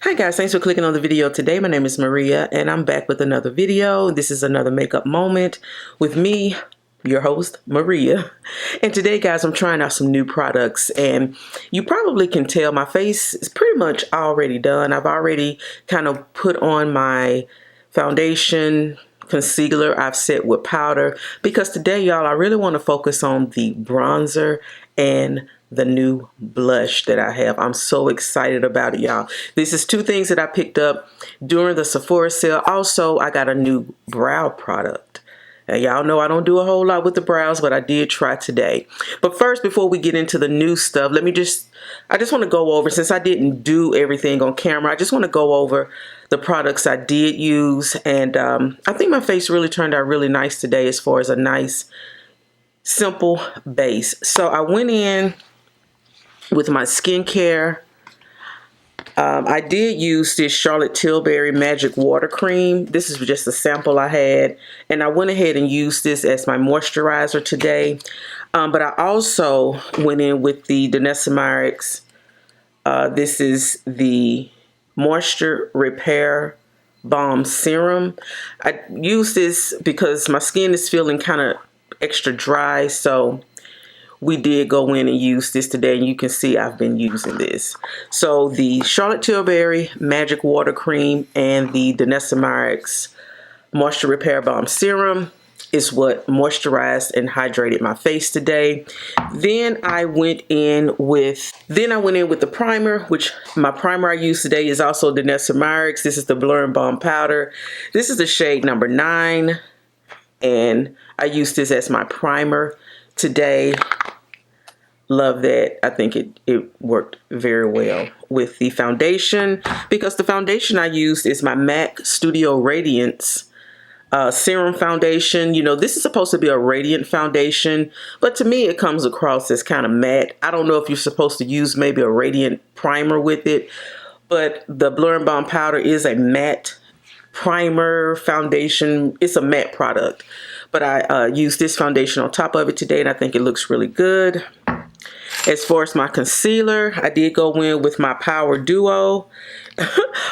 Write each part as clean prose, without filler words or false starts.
Hi guys, thanks for clicking on the video today. My name is Maria and I'm back with another video. This is another makeup moment with me, your host, Maria. And today guys, I'm trying out some new products and you probably can tell my face is pretty much already done. I've already kind of put on my foundation, concealer. I've set with powder because today y'all, I really want to focus on the bronzer and the new blush that I have. I'm so excited about it, y'all. This is two things that I picked up during the Sephora sale. Also, I got a new brow product. Now, y'all know I don't do a whole lot with the brows, but I did try today. But first, before we get into the new stuff, I just want to go over, since I didn't do everything on camera, I just want to go over the products I did use. And I think my face really turned out really nice today as far as a nice, simple base. So I went in with my skincare. I did use this Charlotte Tilbury Magic Water Cream. This is just a sample I had. And I went ahead and used this as my moisturizer today. But I also went in with the Denesamyrex. This is the Moisture Repair Balm Serum. I use this because my skin is feeling kind of extra dry. So we did go in and use this today, and you can see I've been using this. So the Charlotte Tilbury Magic Water Cream and the Denesamyrex Moisture Repair Balm Serum is what moisturized and hydrated my face today. Then I went in with the primer, which my primer I use today is also Denesamyrex. This is the Blur and Balm Powder. This is the shade number 9, and I used this as my primer today. Love that. I think it worked very well with the foundation, because the foundation I used is my MAC Studio Radiance Serum Foundation. You know, this is supposed to be a radiant foundation, but to me it comes across as kind of matte. I don't know if you're supposed to use maybe a radiant primer with it, but the Blur and Balm Powder is a matte primer foundation. It's a matte product, but I used this foundation on top of it today, and I think it looks really good. As far as my concealer, I did go in with my Power Duo,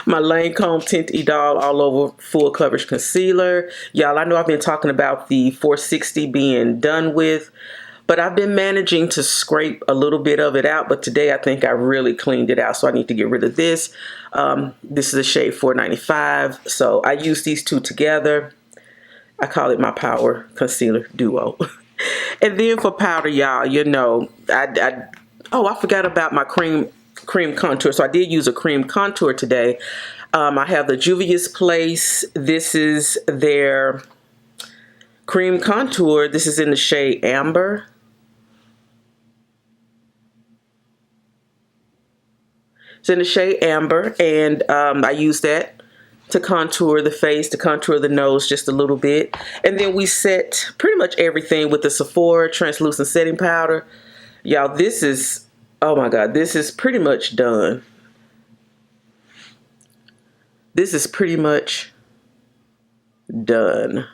my Lancome Tint Idol All Over Full Coverage Concealer. Y'all, I know I've been talking about the 460 being done with, but I've been managing to scrape a little bit of it out. But today I think I really cleaned it out, so I need to get rid of this. This is the shade 495. So I use these two together. I call it my Power Concealer Duo. And then for powder, y'all, you know, I forgot about my cream contour. So I did use a cream contour today. I have the Juvia's Place. This is their cream contour. This is in the shade Amber. It's in the shade Amber, and I use that to contour the face, to contour the nose just a little bit. And then we set pretty much everything with the Sephora Translucent Setting Powder. Y'all, this is, oh my God, this is pretty much done. This is pretty much done.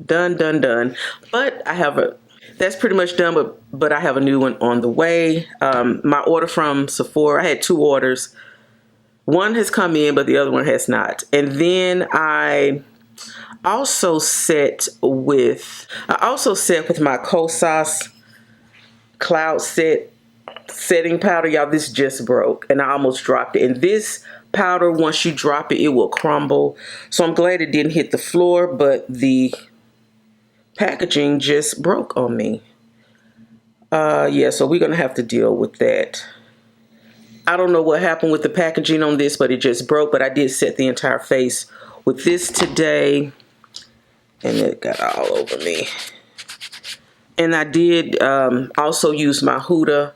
Done. But I have that's pretty much done, but I have a new one on the way. My order from Sephora, I had 2 orders. One has come in, but the other one has not. And then I also set with my Kosas Cloud Setting Powder. Y'all, this just broke, and I almost dropped it. And this powder, once you drop it, it will crumble. So I'm glad it didn't hit the floor, but the packaging just broke on me. Yeah, so we're gonna have to deal with that. I don't know what happened with the packaging on this, but it just broke. But I did set the entire face with this today, and it got all over me. And I did also use my Huda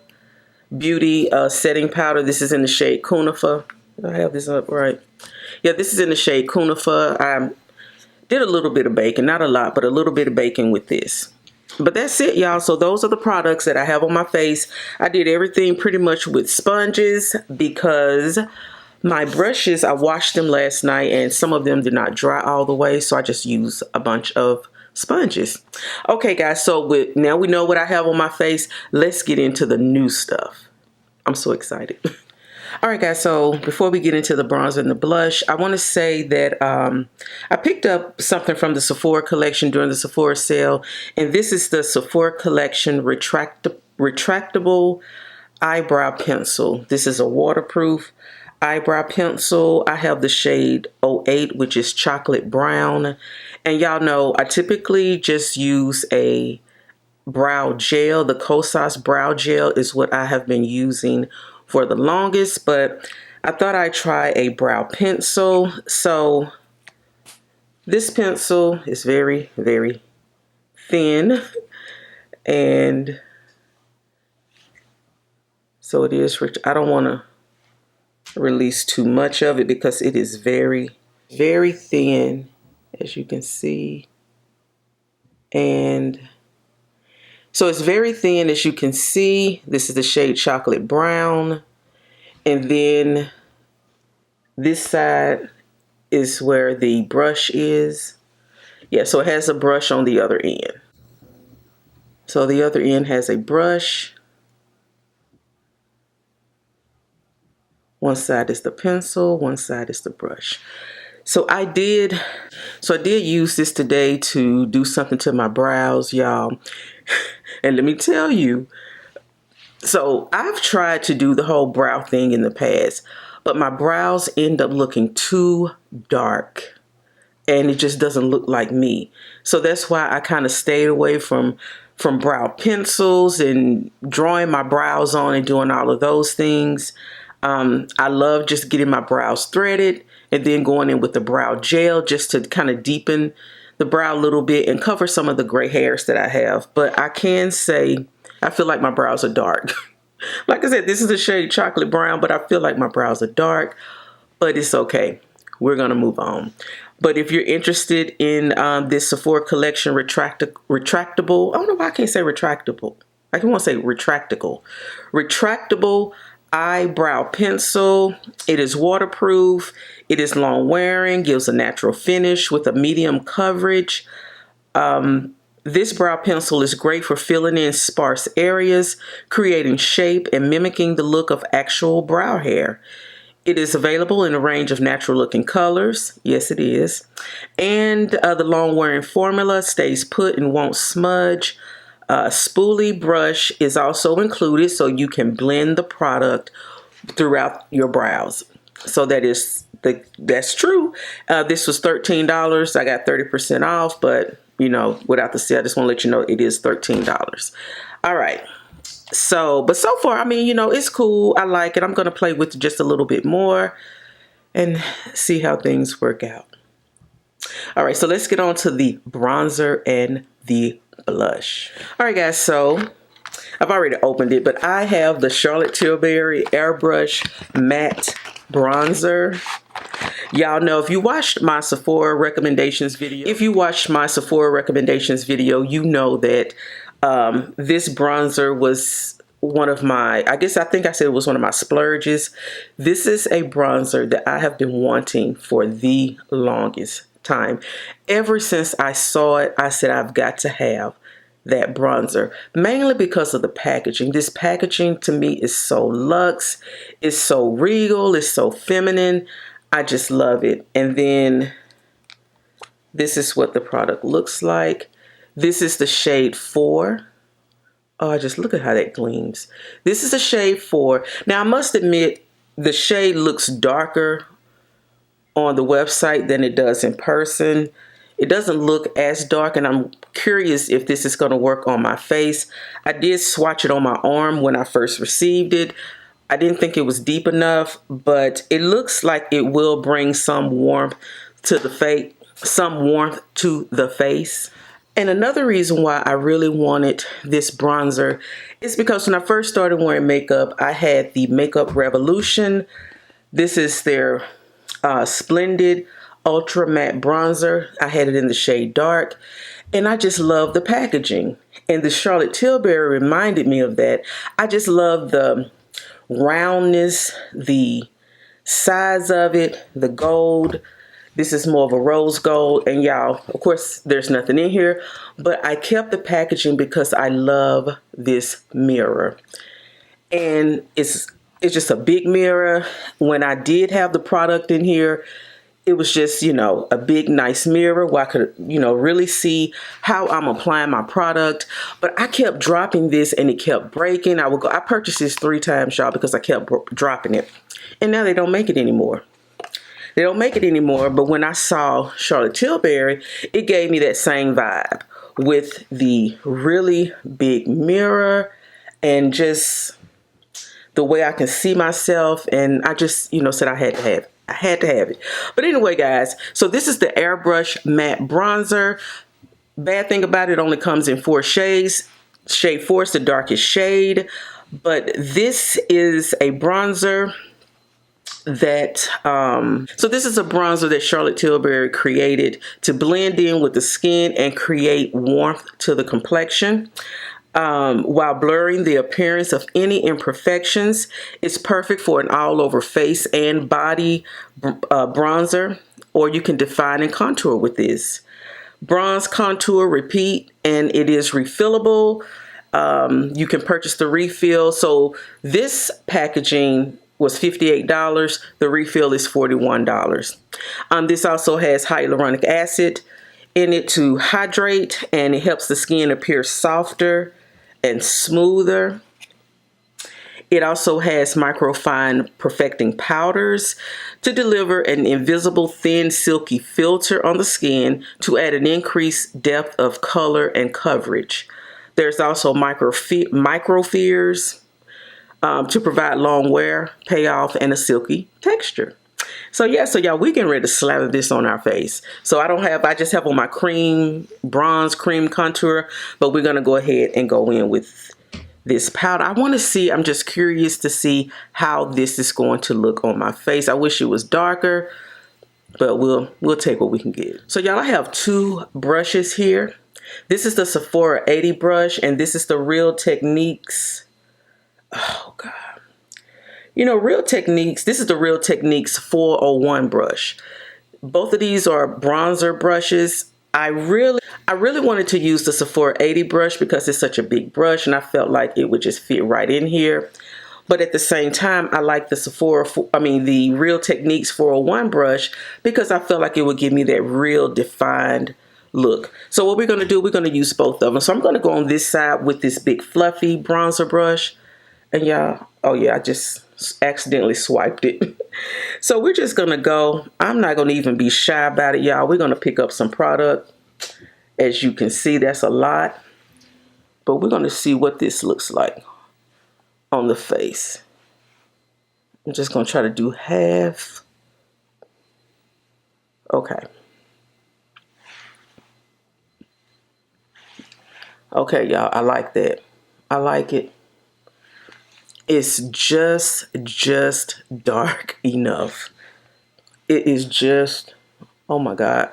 Beauty setting powder. This is in the shade Cunifer. I have this up right. Yeah, this is in the shade Cunifer. I did a little bit of baking, not a lot, but a little bit of baking with this. But that's it, y'all. So those are the products that I have on my face. I did everything pretty much with sponges because my brushes, I washed them last night and some of them did not dry all the way. So I just used a bunch of sponges. Okay, guys. So now we know what I have on my face. Let's get into the new stuff. I'm so excited. All right, guys, so before we get into the bronzer and the blush, I want to say that I picked up something from the Sephora collection during the Sephora sale, and this is the Sephora collection retractable eyebrow pencil. This is a waterproof eyebrow pencil. I have the shade 08, which is chocolate brown, and y'all know I typically just use a brow gel. The Kosas brow gel is what I have been using for the longest, but I thought I'd try a brow pencil. So this pencil is very, very thin, and so it is rich. I don't want to release too much of it because it is very, very thin, as you can see. And so it's very thin, as you can see. This is the shade chocolate brown. And then this side is where the brush is. Yeah, so it has a brush on the other end. So the other end has a brush. One side is the pencil, one side is the brush. So I did use this today to do something to my brows, y'all. And let me tell you, so I've tried to do the whole brow thing in the past, but my brows end up looking too dark, and it just doesn't look like me. So that's why I kind of stayed away from brow pencils and drawing my brows on and doing all of those things. I love just getting my brows threaded and then going in with the brow gel just to kind of deepen the brow a little bit and cover some of the gray hairs that I have. But I can say I feel like my brows are dark. Like I said, this is the shade chocolate brown, but I feel like my brows are dark, but it's okay. We're going to move on. But if you're interested in this Sephora collection retractable, I don't know why I can't say retractable. I can want to say retractable eyebrow pencil. It is waterproof. It is long wearing, gives a natural finish with a medium coverage. This brow pencil is great for filling in sparse areas, creating shape, and mimicking the look of actual brow hair. It is available in a range of natural looking colors. Yes, it is. And the long wearing formula stays put and won't smudge. Spoolie brush is also included, so you can blend the product throughout your brows. So that's true. This was $13. I got 30% off, but you know, without the sale, I just want to let you know it is $13. All right. But so far, I mean, you know, it's cool. I like it. I'm going to play with it just a little bit more and see how things work out. All right, so let's get on to the bronzer and the blush. All right, guys, so I've already opened it, but I have the Charlotte Tilbury Airbrush Matte Bronzer. Y'all know, if you watched my Sephora recommendations video, you know that this bronzer was one of my, I think I said it was one of my splurges. This is a bronzer that I have been wanting for the longest time. Ever since I saw it, I said I've got to have that bronzer, mainly because of the packaging. This packaging to me is so luxe, it's so regal, it's so feminine. I just love it. And then this is what the product looks like. This is the shade 4. Oh, just look at how that gleams. This is a shade 4. Now, I must admit, the shade looks darker on the website than it does in person. It doesn't look as dark, and I'm curious if this is going to work on my face. I did swatch it on my arm when I first received it. I didn't think it was deep enough, but it looks like it will bring some warmth to the face. And another reason why I really wanted this bronzer is because when I first started wearing makeup, I had the Makeup Revolution. This is their Splendid Ultra Matte Bronzer. I had it in the shade dark, and I just love the packaging. And the Charlotte Tilbury reminded me of that. I just love the roundness, the size of it, the gold. This is more of a rose gold, and y'all, of course, there's nothing in here, but I kept the packaging because I love this mirror. And it's It's just a big mirror. When I did have the product in here, it was just, you know, a big, nice mirror where I could, you know, really see how I'm applying my product. But I kept dropping this and it kept breaking. I purchased this 3 times, y'all, because I kept dropping it. And now they don't make it anymore. They don't make it anymore. But when I saw Charlotte Tilbury, it gave me that same vibe with the really big mirror and just the way I can see myself. And I just, you know, said I had to have it. I had to have it. But anyway, guys, so this is the Airbrush Matte Bronzer. Bad thing about it, only comes in 4 shades. Shade 4 is the darkest shade. But this is a bronzer that, so this is a bronzer that Charlotte Tilbury created to blend in with the skin and create warmth to the complexion. While blurring the appearance of any imperfections. It's perfect for an all-over face and body bronzer, or you can define and contour with this. Bronze, contour, repeat, and it is refillable. You can purchase the refill. So this packaging was $58. The refill is $41. This also has hyaluronic acid in it to hydrate, and it helps the skin appear softer and smoother. It also has microfine perfecting powders to deliver an invisible thin silky filter on the skin to add an increased depth of color and coverage. There's also microfiers to provide long wear, payoff, and a silky texture. So yeah, so y'all, we getting ready to slather this on our face. So I just have on my bronze cream contour, but we're gonna go ahead and go in with this powder. I'm just curious to see how this is going to look on my face. I wish it was darker, but we'll take what we can get. So y'all, I have 2 brushes here. This is the Sephora 80 brush, and this is the Real Techniques. Oh God. You know, this is the Real Techniques 401 brush. Both of these are bronzer brushes. I really wanted to use the Sephora 80 brush because it's such a big brush and I felt like it would just fit right in here. But at the same time, I like the Real Techniques 401 brush because I felt like it would give me that real defined look. So what we're going to do, we're going to use both of them. So I'm going to go on this side with this big fluffy bronzer brush. And y'all, oh yeah, I just accidentally swiped it. So we're just gonna go. I'm not gonna even be shy about it, y'all. We're gonna pick up some product. As you can see, that's a lot. But we're gonna see what this looks like on the face. I'm just gonna try to do half. Okay. Okay, y'all, I like that. I like it. It's just dark enough. It is just, oh my God.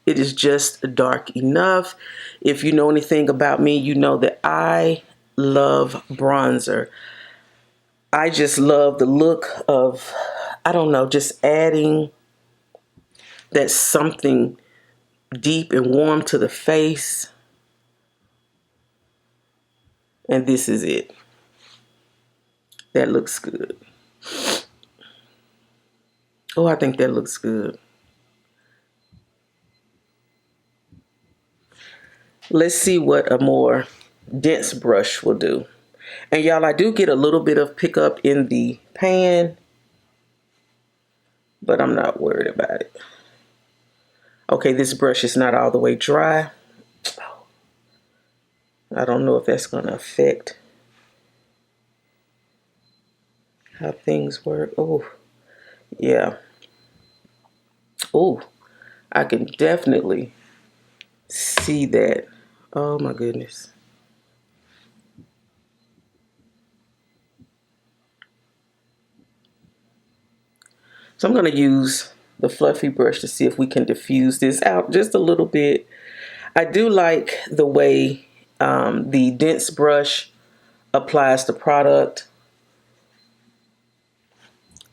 It is just dark enough. If you know anything about me, you know that I love bronzer. I just love the look of, I don't know, just adding that something deep and warm to the face. And this is it. That looks good. Oh, I think that looks good. Let's see what a more dense brush will do. And y'all, I do get a little bit of pickup in the pan, but I'm not worried about it. Okay, this brush is not all the way dry. I don't know if that's going to affect how things work. Oh, yeah. Oh, I can definitely see that. Oh my goodness. So I'm going to use the fluffy brush to see if we can diffuse this out just a little bit. I do like the way the dense brush applies the product.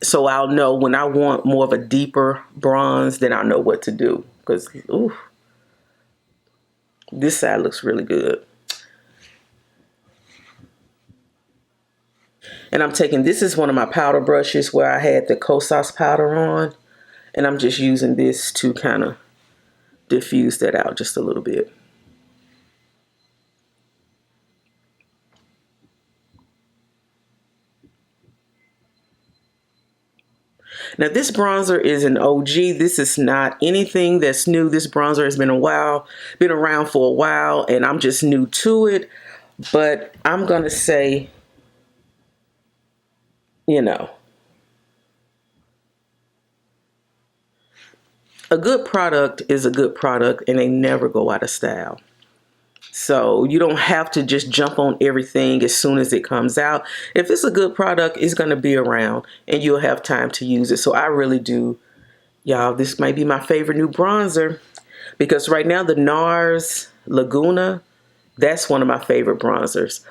So I'll know when I want more of a deeper bronze, then I'll know what to do. Because, ooh, this side looks really good. And I'm taking, this is one of my powder brushes where I had the Kosas powder on. And I'm just using this to kind of diffuse that out just a little bit. Now this bronzer is an OG. This is not anything that's new. This bronzer has been around for a while, and I'm just new to it. But I'm gonna say, you know, a good product is a good product, and they never go out of style. So you don't have to just jump on everything as soon as it comes out. If it's a good product, it's going to be around and you'll have time to use it. So I really do, y'all, this might be my favorite new bronzer, because right now the NARS Laguna, that's one of my favorite bronzers.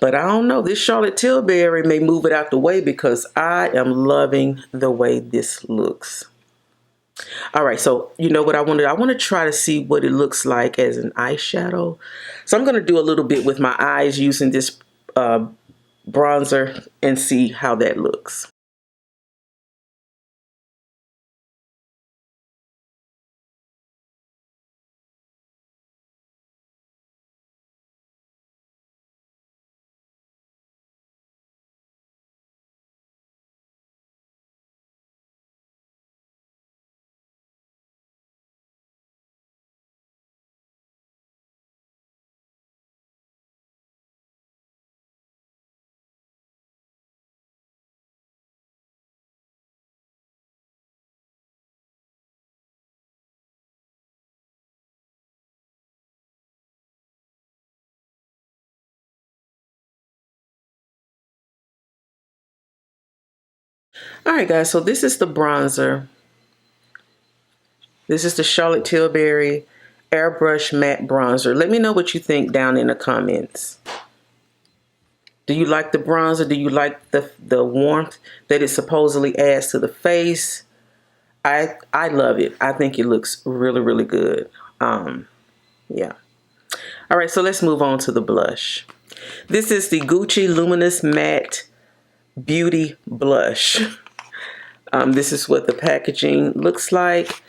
But I don't know, this Charlotte Tilbury may move it out the way because I am loving the way this looks. All right, so you know what I want to try to see what it looks like as an eyeshadow. So I'm going to do a little bit with my eyes using this bronzer and see how that looks. All right, guys, so this is the bronzer. This is the Charlotte Tilbury Airbrush Matte Bronzer. Let me know what you think down in the comments. Do you like the bronzer? Do you like the warmth that it supposedly adds to the face? I love it. I think it looks really, really good. Yeah. All right, so let's move on to the blush. This is the Gucci Luminous Matte Beauty Blush. This is what the packaging looks like.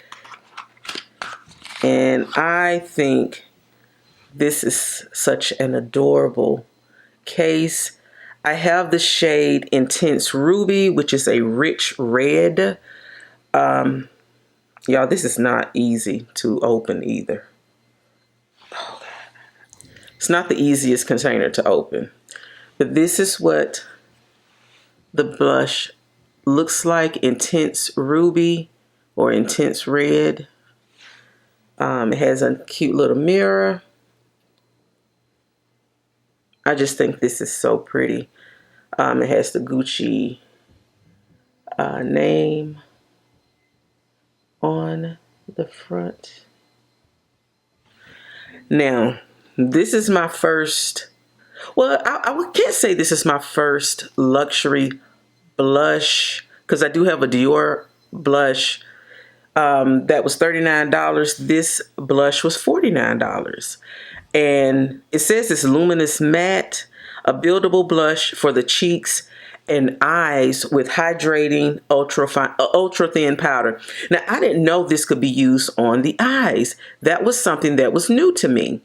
And I think this is such an adorable case. I have the shade Intense Ruby, which is a rich red. Y'all, this is not easy to open either. Oh, God. It's not the easiest container to open. But this is what the blush looks like. Intense Ruby or Intense Red. It has a cute little mirror. I just think this is so pretty. It has the Gucci name on the front. Now, this is my first, well, I can't say this is my first luxury blush, because I do have a Dior blush that was $39. This blush was $49. And it says it's luminous matte, a buildable blush for the cheeks and eyes with hydrating ultra thin powder. Now, I didn't know this could be used on the eyes. That was something that was new to me.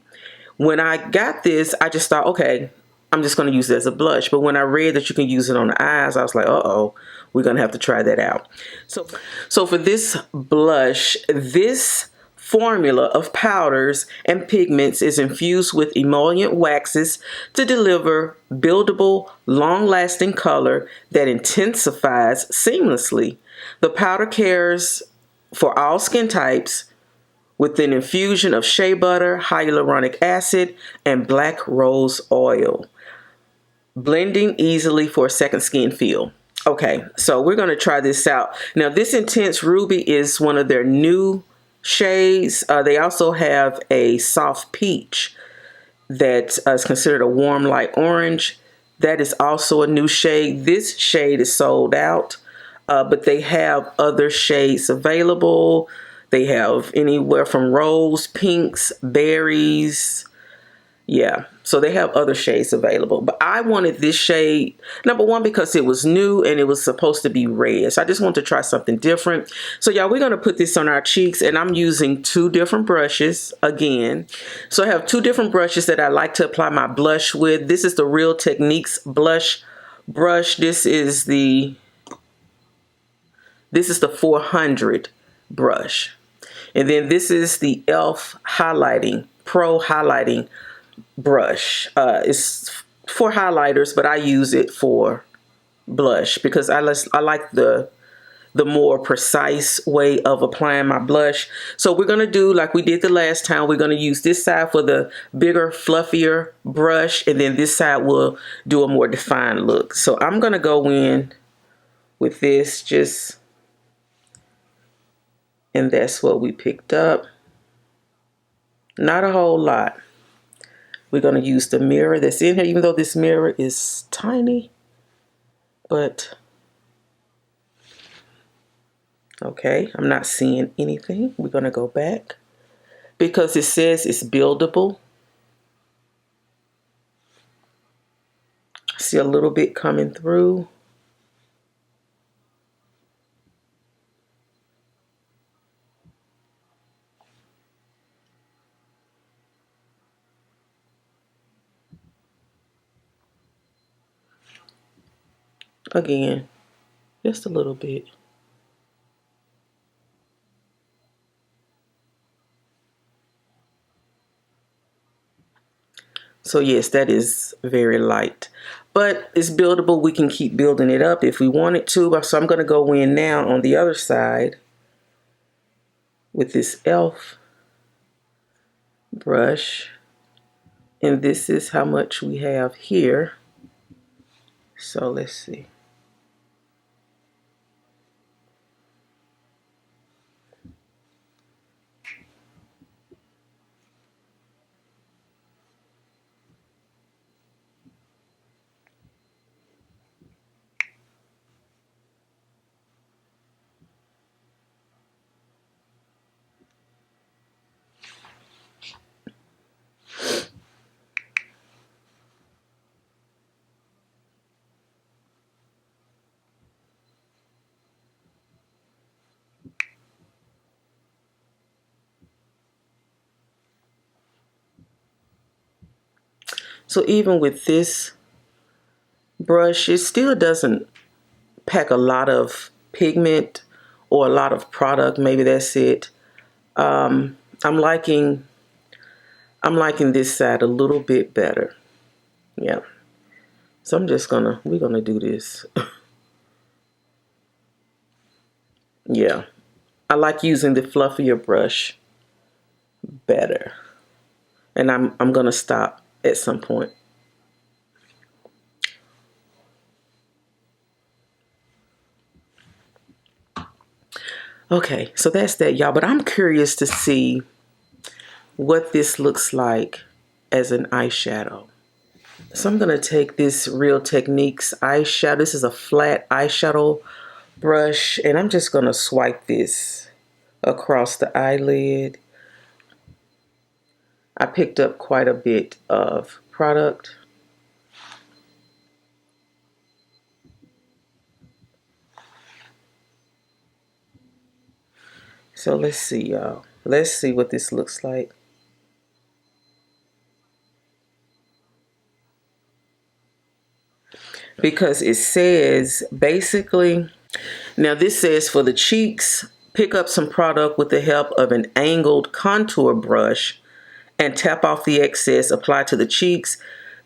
When I got this, I just thought, okay, I'm just going to use it as a blush. But when I read that you can use it on the eyes, I was like, uh-oh, we're going to have to try that out. So for this blush, this formula of powders and pigments is infused with emollient waxes to deliver buildable, long-lasting color that intensifies seamlessly. The powder cares for all skin types with an infusion of shea butter, hyaluronic acid, and black rose oil, blending easily for a second skin feel. Okay, so we're going to try this out. Now, this Intense Ruby is one of their new shades. They also have a soft peach that is considered a warm light orange. That is also a new shade. This shade is sold out, but they have other shades available. They have anywhere from rose, pinks, berries, Yeah, so they have other shades available, but I wanted this shade, number one, because it was new and it was supposed to be red. So I just wanted to try something different. So y'all, we're going to put this on our cheeks, and I'm using two different brushes again. So I have two different brushes that I like to apply my blush with. This is the Real Techniques blush brush. This is the 400 brush. And then this is the e.l.f. highlighting, pro highlighting brush. It's for highlighters, but I use it for blush because I like the more precise way of applying my blush. So we're going to do like we did the last time. We're going to use this side for the bigger, fluffier brush, and then this side will do a more defined look. So I'm going to go in with this just, and that's what we picked up. Not a whole lot. We're going to use the mirror that's in here, even though this mirror is tiny, but okay, I'm not seeing anything. We're going to go back because it says it's buildable. See a little bit coming through. Again, just a little bit. So yes, that is very light, but it's buildable. We can keep building it up if we wanted to. So I'm going to go in now on the other side with this e.l.f. brush. And this is how much we have here. So let's see. So even with this brush, it still doesn't pack a lot of pigment or a lot of product. Maybe that's it. I'm liking this side a little bit better. Yeah. So we're gonna do this. Yeah. I like using the fluffier brush better. And I'm gonna stop at some point. Okay, so that's that, y'all. But I'm curious to see what this looks like as an eyeshadow. So I'm gonna take this Real Techniques eyeshadow. This is a flat eyeshadow brush, and I'm just gonna swipe this across the eyelid. I picked up quite a bit of product. So let's see, y'all. Let's see what this looks like. Because it says basically, now this says for the cheeks, pick up some product with the help of an angled contour brush and tap off the excess, apply to the cheeks,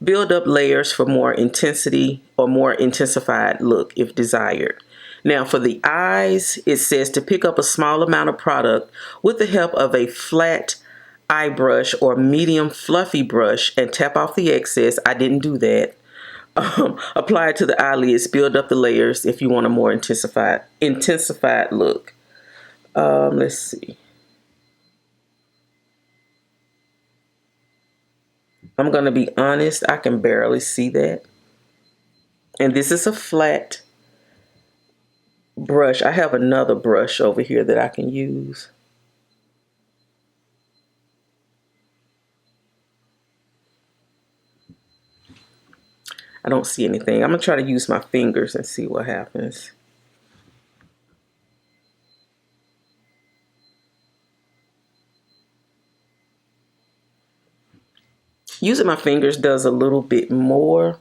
build up layers for more intensity or more intensified look if desired. Now for the eyes, it says to pick up a small amount of product with the help of a flat eye brush or medium fluffy brush and tap off the excess. I didn't do that. Apply it to the eyelids, build up the layers if you want a more intensified look. Let's see. I'm going to be honest, I can barely see that. And this is a flat brush. I have another brush over here that I can use. I don't see anything. I'm going to try to use my fingers and see what happens. Using my fingers does a little bit more.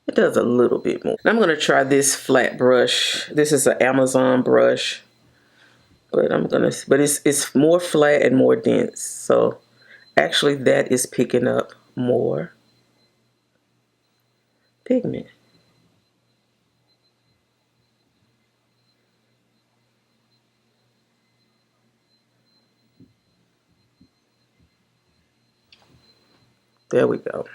It does a little bit more. I'm going to try this flat brush. This is an Amazon brush, but it's more flat and more dense. So actually that is picking up more pigment. There we go.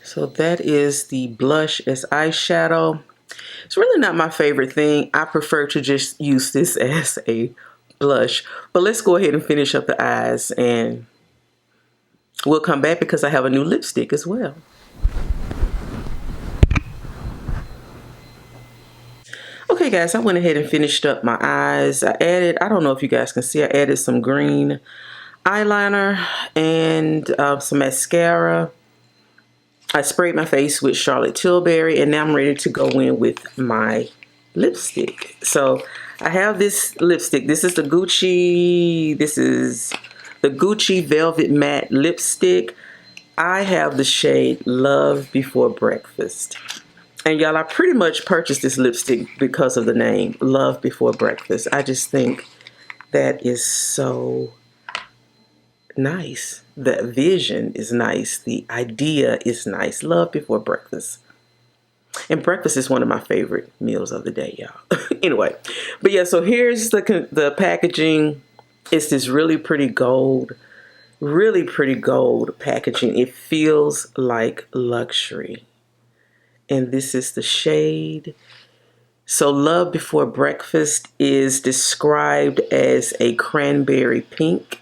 So that is the blush as eyeshadow. It's really not my favorite thing. I prefer to just use this as a blush. But let's go ahead and finish up the eyes, and we'll come back because I have a new lipstick as well. Okay guys, I went ahead and finished up my eyes. I don't know if you guys can see, I added some green eyeliner and some mascara. I sprayed my face with Charlotte Tilbury, and now I'm ready to go in with my lipstick. So I have this lipstick. This is the Gucci Velvet Matte Lipstick. I have the shade Love Before Breakfast. And y'all, I pretty much purchased this lipstick because of the name, Love Before Breakfast. I just think that is so nice. The vision is nice. The idea is nice. Love before breakfast. And breakfast is one of my favorite meals of the day, y'all. Anyway, but yeah, so here's the packaging. It's this really pretty gold packaging. It feels like luxury. And this is the shade. So Love Before Breakfast is described as a cranberry pink.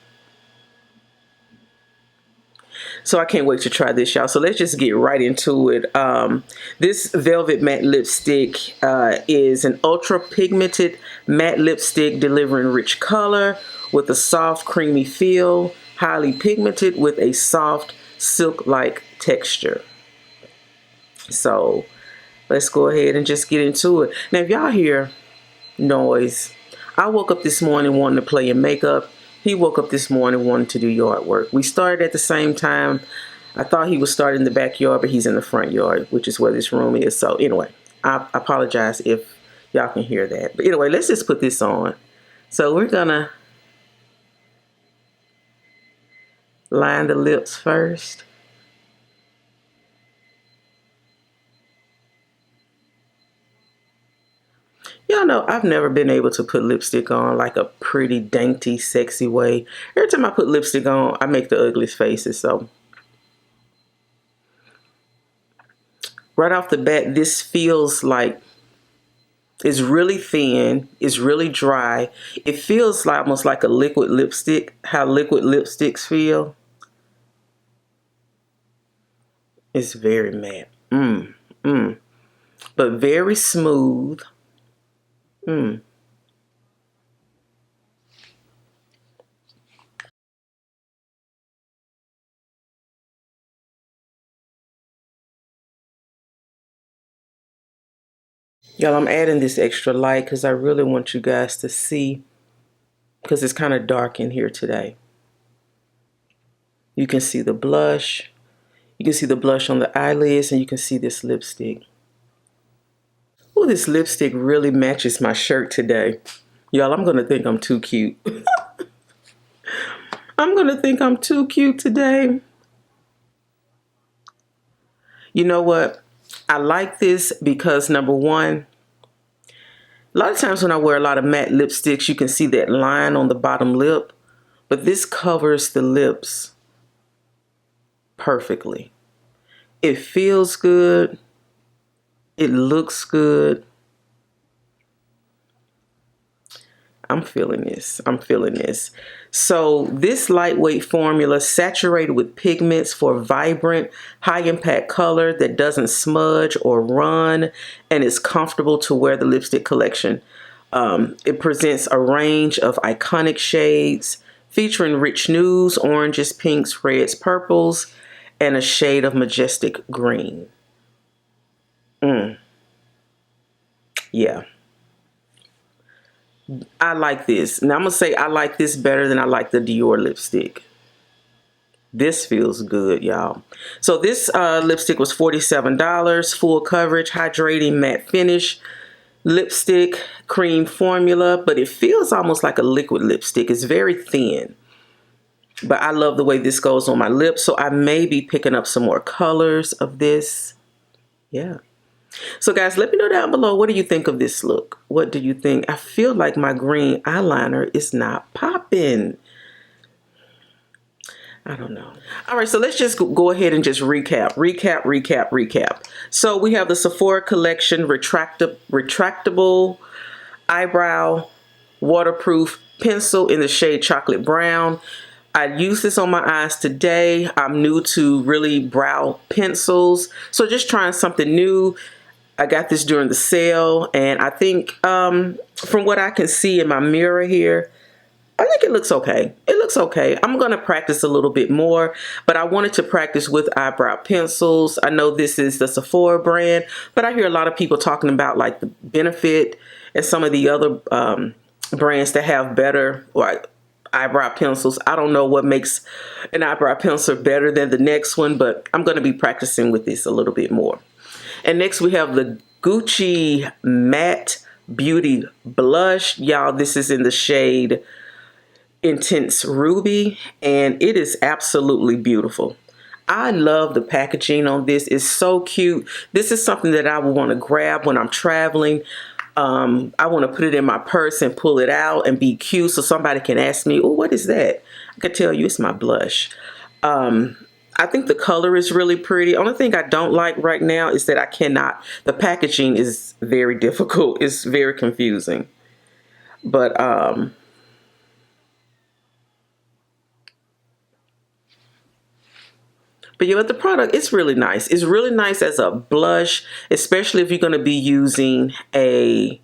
So I can't wait to try this, y'all. So let's just get right into it. This Velvet Matte Lipstick is an ultra pigmented matte lipstick delivering rich color with a soft creamy feel, highly pigmented with a soft silk-like texture. So let's go ahead and just get into it. Now, if y'all hear noise, I woke up this morning wanting to play in makeup. He woke up this morning wanting to do yard work. We started at the same time. I thought he was starting in the backyard, but he's in the front yard, which is where this room is. So anyway, I apologize if y'all can hear that. But anyway, let's just put this on. So we're gonna line the lips first. Y'all know I've never been able to put lipstick on like a pretty dainty, sexy way. Every time I put lipstick on, I make the ugliest faces. So right off the bat, this feels like it's really thin. It's really dry. It feels like almost like a liquid lipstick, how liquid lipsticks feel. It's very matte. But very smooth. Y'all, I'm adding this extra light because I really want you guys to see, because it's kind of dark in here today. You can see the blush. You can see the blush on the eyelids, and you can see this lipstick. Oh, this lipstick really matches my shirt today. Y'all, I'm going to think I'm too cute. I'm going to think I'm too cute today. You know what? I like this because, number one, a lot of times when I wear a lot of matte lipsticks, you can see that line on the bottom lip. but this covers the lips perfectly. It feels good. It looks good. I'm feeling this. I'm feeling this. So this lightweight formula, saturated with pigments for vibrant, high impact color that doesn't smudge or run, and is comfortable to wear the lipstick collection. It presents a range of iconic shades featuring rich nudes, oranges, pinks, reds, purples, and a shade of majestic green. Yeah. I like this. Now I'm going to say I like this better than I like the Dior lipstick. This feels good, y'all. So this lipstick was $47, full coverage, hydrating matte finish, lipstick, cream formula, but it feels almost like a liquid lipstick. It's very thin, but I love the way this goes on my lips. So I may be picking up some more colors of this. Yeah. So guys, let me know down below, what do you think of this look? What do you think? I feel like my green eyeliner is not popping. I don't know. All right, so let's just go ahead and just recap. So we have the Sephora Collection retractable eyebrow waterproof pencil in the shade chocolate brown. I used this on my eyes today. I'm new to really brow pencils, so just trying something new. I got this during the sale, and I think from what I can see in my mirror here, I think it looks okay. It looks okay. I'm going to practice a little bit more, but I wanted to practice with eyebrow pencils. I know this is the Sephora brand, but I hear a lot of people talking about like the Benefit and some of the other brands that have better like eyebrow pencils. I don't know what makes an eyebrow pencil better than the next one, but I'm going to be practicing with this a little bit more. And next we have the Gucci Matte Beauty Blush. Y'all, this is in the shade Intense Ruby, and it is absolutely beautiful. I love the packaging on this. It's so cute. This is something that I would want to grab when I'm traveling. I want to put it in my purse and pull it out and be cute so somebody can ask me, oh, what is that? I can tell you it's my blush. I think the color is really pretty. Only thing I don't like right now is that I cannot, the packaging is very difficult. It's very confusing. But yeah, but the product, it's really nice. It's really nice as a blush, especially if you're going to be using a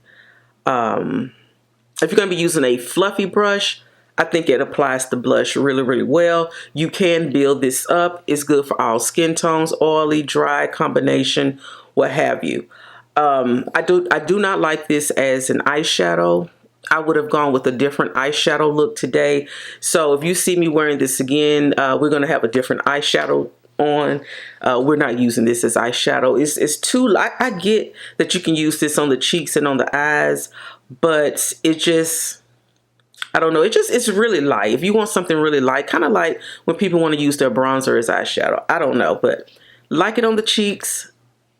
fluffy brush. I think it applies the blush really, really well. You can build this up. It's good for all skin tones, oily, dry, combination, what have you. I do not like this as an eyeshadow. I would have gone with a different eyeshadow look today. So if you see me wearing this again, we're going to have a different eyeshadow on. We're not using this as eyeshadow. It's too light. I get that you can use this on the cheeks and on the eyes, but it just, I don't know. It's really light. If you want something really light, kind of like when people want to use their bronzer as eyeshadow. I don't know, but like it on the cheeks.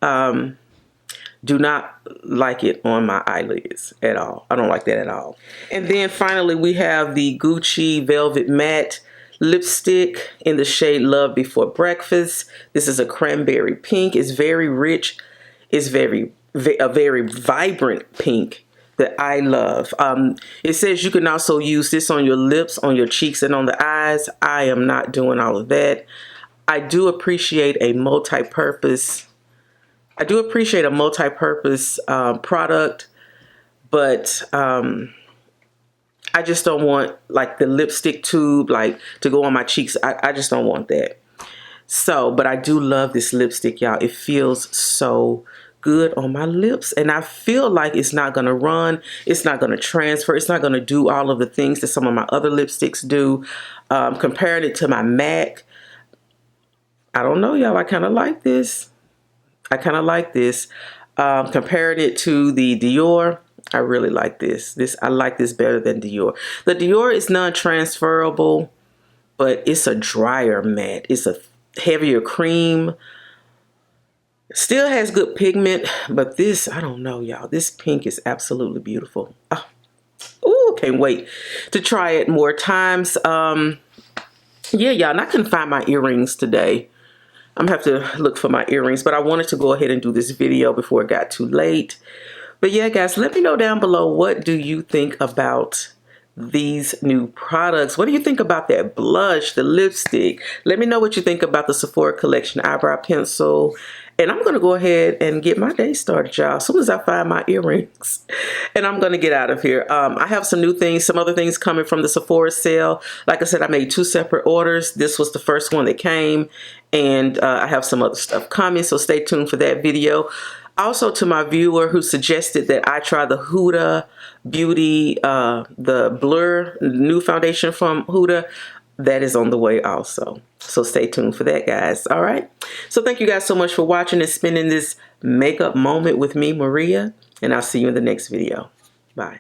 Do not like it on my eyelids at all. I don't like that at all. And then finally, we have the Gucci Velvet Matte lipstick in the shade Love Before Breakfast. This is a cranberry pink. It's very rich. It's a very vibrant pink that I love. It says you can also use this on your lips, on your cheeks, and on the eyes. I am not doing all of that. I do appreciate a multi-purpose product, but I just don't want like the lipstick tube like to go on my cheeks. I just don't want that. So, but I do love this lipstick, y'all. It feels so good on my lips, and I feel like it's not gonna run, it's not gonna transfer, it's not gonna do all of the things that some of my other lipsticks do. Comparing it to my MAC, I don't know, y'all. I kind of like this. Comparing it to the Dior, I really like this. I like this better than Dior. The Dior is non-transferable, but it's a drier matte. It's a heavier cream. Still has good pigment, but this, I don't know, y'all. This pink is absolutely beautiful. Oh, can't wait to try it more times. Yeah, y'all, and I couldn't find my earrings today. I'm gonna have to look for my earrings, but I wanted to go ahead and do this video before it got too late. But yeah, guys, let me know down below, what do you think about these new products? What do you think about that blush, the lipstick? Let me know what you think about the Sephora collection eyebrow pencil. And I'm going to go ahead and get my day started, y'all, as soon as I find my earrings. And I'm going to get out of here. I have some new things, some other things coming from the Sephora sale. Like I said, I made 2 separate orders. This was the first one that came. And I have some other stuff coming, so stay tuned for that video. Also, to my viewer who suggested that I try the Huda Beauty, the Blur new foundation from Huda, that is on the way also. So stay tuned for that, guys. All right. So thank you guys so much for watching and spending this makeup moment with me, Maria. And I'll see you in the next video. Bye.